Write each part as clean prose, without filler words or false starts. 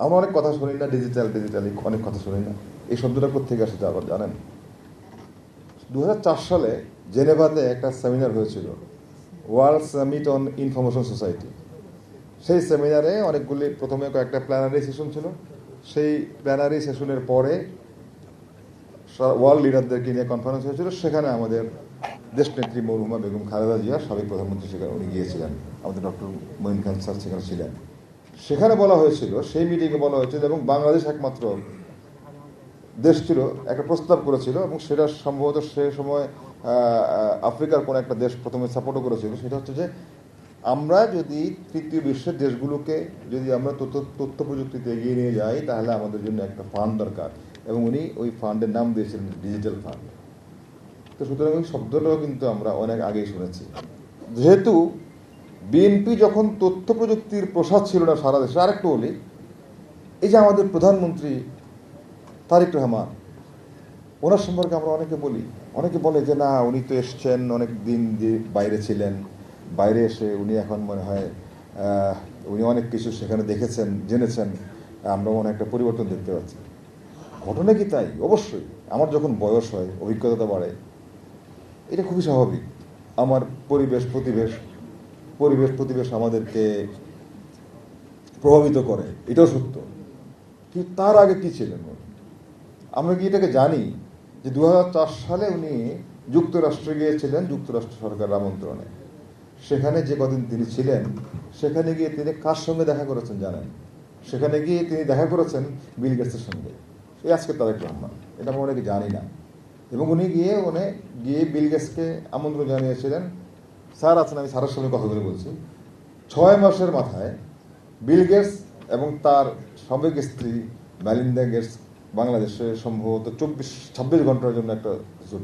আমরা অনেক কথা শুনি না, ডিজিটাল অনেক কথা শুনি না। এই শব্দটা কোথেকে আসছে আবার জানেন? 2004 সালে জেনেভাতে একটা সেমিনার হয়েছিল, world summit on information society. সেই সেমিনারে অনেকগুলি, প্রথমে কয়েকটা প্ল্যানারি সেশন ছিল। সেই প্ল্যানারি সেশনের পরে ওয়ার্ল্ড লিডারদেরকে নিয়ে কনফারেন্স হয়েছিল। সেখানে আমাদের দেশনেত্রী মরহুমা বেগম খালেদা জিয়া, সাবেক প্রধানমন্ত্রী, সেখানে উনি গিয়েছিলেন। আমাদের ডক্টর মঈন খান স্যার সেখানে ছিলেন। সেখানে বলা হয়েছিল, সেই মিটিংয়ে বলা হয়েছিল, এবং বাংলাদেশ একমাত্র দেশ ছিল একটা প্রস্তাব করেছিল, এবং সেটা সম্ভবত সে সময় আফ্রিকার কোনো একটা দেশ প্রথমে সাপোর্টও করেছিল। সেটা হচ্ছে যে আমরা যদি তৃতীয় বিশ্বের দেশগুলোকে যদি আমরা তথ্য প্রযুক্তিতে এগিয়ে নিয়ে যাই, তাহলে আমাদের জন্য একটা ফান্ড দরকার, এবং উনি ওই ফান্ডের নাম দিয়েছিলেন ডিজিটাল ফান্ড। তো সুতরাং ওই শব্দটাও কিন্তু আমরা অনেক আগেই শুনেছি। যেহেতু বিএনপি যখন তথ্য প্রযুক্তির প্রসার ছিল না সারা দেশে, আরেকটু বলি, এই যে আমাদের প্রধানমন্ত্রী তারেক রহমান, ওনার সম্পর্কে আমরা অনেকে বলি, অনেকে বলে যে না, উনি তো এসছেন অনেক দিন দিয়ে, বাইরে ছিলেন, বাইরে এসে উনি এখন মনে হয় উনি অনেক কিছু সেখানে দেখেছেন, জেনেছেন, আমরা মনে একটা পরিবর্তন দেখতে পাচ্ছি। ঘটনা কি তাই? অবশ্যই। আমার যখন বয়স হয়, অভিজ্ঞতা বাড়ে, এটা খুবই স্বাভাবিক। আমার পরিবেশ প্রতিবেশ আমাদেরকে প্রভাবিত করে, এটাও সত্য। কিন্তু তার আগে কি ছিলেন? আমরা কি এটাকে জানি যে 2004 সালে উনি যুক্তরাষ্ট্রে গিয়েছিলেন, যুক্তরাষ্ট্র সরকারের আমন্ত্রণে। সেখানে যে কদিন তিনি ছিলেন, সেখানে গিয়ে তিনি কার সঙ্গে দেখা করেছেন জানেন? সেখানে গিয়ে তিনি দেখা করেছেন বিল গেটসের সঙ্গে। এই আজকে তারেক রহমান, এটা আমরা অনেকে জানি না। এবং উনি গিয়ে বিল গেটসকে আমন্ত্রণ জানিয়েছিলেন। স্যার আছেন, আমি স্যারের সঙ্গে কথা বলে বলছি, 6 মাসের মাথায় বিল গেটস এবং তার সাবেক স্ত্রী মেলিন্ডা গেটস বাংলাদেশে সম্ভবত 26 ঘন্টার জন্য একটা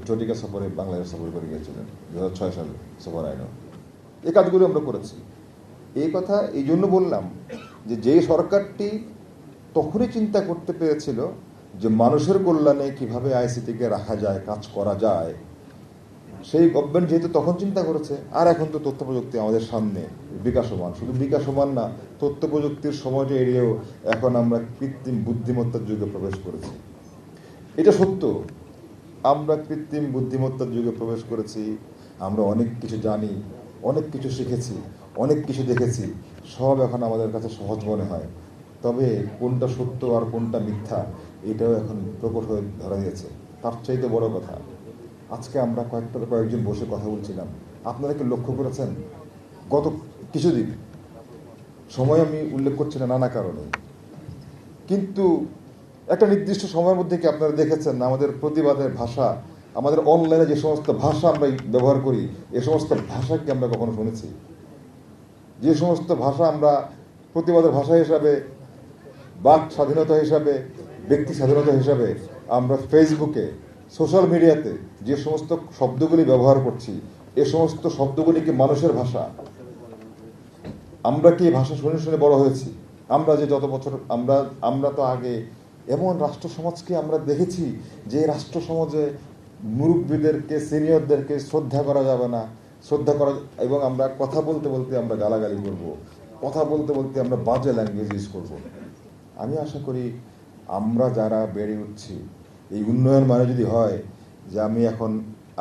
জটিকা সফরে বাংলাদেশ সফর করে গিয়েছিলেন 2006 সালে সফর আইন। এই কাজগুলো আমরা করেছি। এই কথা এই জন্য বললাম যে যেই সরকারটি তখনই চিন্তা করতে পেরেছিল যে মানুষের কল্যাণে কিভাবে আইসিটিকে রাখা যায়, কাজ করা যায়, সেই গভর্নমেন্ট যেহেতু তখন চিন্তা করেছে, আর এখন তো তথ্য প্রযুক্তি আমাদের সামনে বিকাশমান, শুধু বিকাশমান না, তথ্য প্রযুক্তির সময়টা এড়িয়েও এখন আমরা কৃত্রিম বুদ্ধিমত্তার যুগে প্রবেশ করেছি। এটা সত্য, আমরা কৃত্রিম বুদ্ধিমত্তার যুগে প্রবেশ করেছি। আমরা অনেক কিছু জানি, অনেক কিছু শিখেছি, অনেক কিছু দেখেছি, সব এখন আমাদের কাছে সহজ মনে হয়। তবে কোনটা সত্য আর কোনটা মিথ্যা, এটাও এখন প্রকট হয়ে ধরা দিয়েছে। তার চাইতে বড় কথা, আজকে আমরা কয়েকজন বসে কথা বলছিলাম, আপনারা কি লক্ষ্য করেছেন গত কিছুদিন, সময় আমি উল্লেখ করছি না নানা কারণে, কিন্তু একটা নির্দিষ্ট সময়ের মধ্যে কি আপনারা দেখেছেন আমাদের প্রতিবাদের ভাষা, আমাদের অনলাইনে যে সমস্ত ভাষা আমরা ব্যবহার করি, এ সমস্ত ভাষা কি আমরা কখনো শুনেছি? যে সমস্ত ভাষা আমরা প্রতিবাদের ভাষা হিসাবে, বাক স্বাধীনতা হিসাবে, ব্যক্তি স্বাধীনতা হিসাবে আমরা ফেসবুকে, সোশ্যাল মিডিয়াতে যে সমস্ত শব্দগুলি ব্যবহার করছি, এ সমস্ত শব্দগুলি কি মানুষের ভাষা? আমরা কি এই ভাষা শুনে শুনে বড় হয়েছি? আমরা যে যত বছর আমরা তো আগে এমন রাষ্ট্র সমাজকে আমরা দেখেছি যে রাষ্ট্র সমাজে মুরব্বীদেরকে, সিনিয়রদেরকে শ্রদ্ধা করা যাবে না, শ্রদ্ধা করা, এবং আমরা কথা বলতে বলতে আমরা গালাগালি করব, কথা বলতে বলতে আমরা বাজে ল্যাঙ্গুয়েজ ইউজ করব। আমি আশা করি আমরা যারা বেড়ে উঠছি, এই উন্নয়ন মানে যদি হয় যে আমি এখন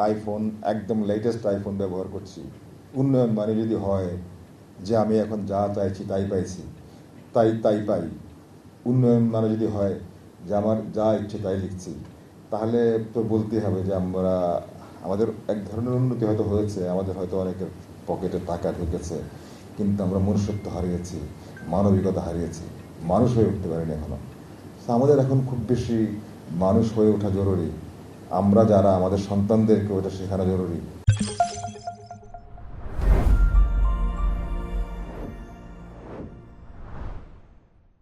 আইফোন, একদম লেটেস্ট আইফোন ব্যবহার করছি, উন্নয়ন মানে যদি হয় যে আমি এখন যা চাইছি তাই পাইছি, তাই পাই, উন্নয়ন মানে যদি হয় যে আমার যা ইচ্ছে তাই লিখছি, তাহলে তো বলতেই হবে যে আমাদের এক ধরনের উন্নতি হয়তো হয়েছে, আমাদের হয়তো অনেকের পকেটে টাকা ঢুকেছে, কিন্তু আমরা মনুষ্যত্ব হারিয়েছি, মানবিকতা হারিয়েছি, মানুষ হয়ে উঠতে পারিনি এখনো। আমাদের এখন খুব বেশি মানুষ হয়ে ওঠা জরুরি। আমরা যারা, আমাদের সন্তানদেরকে ওটা শেখানো জরুরি।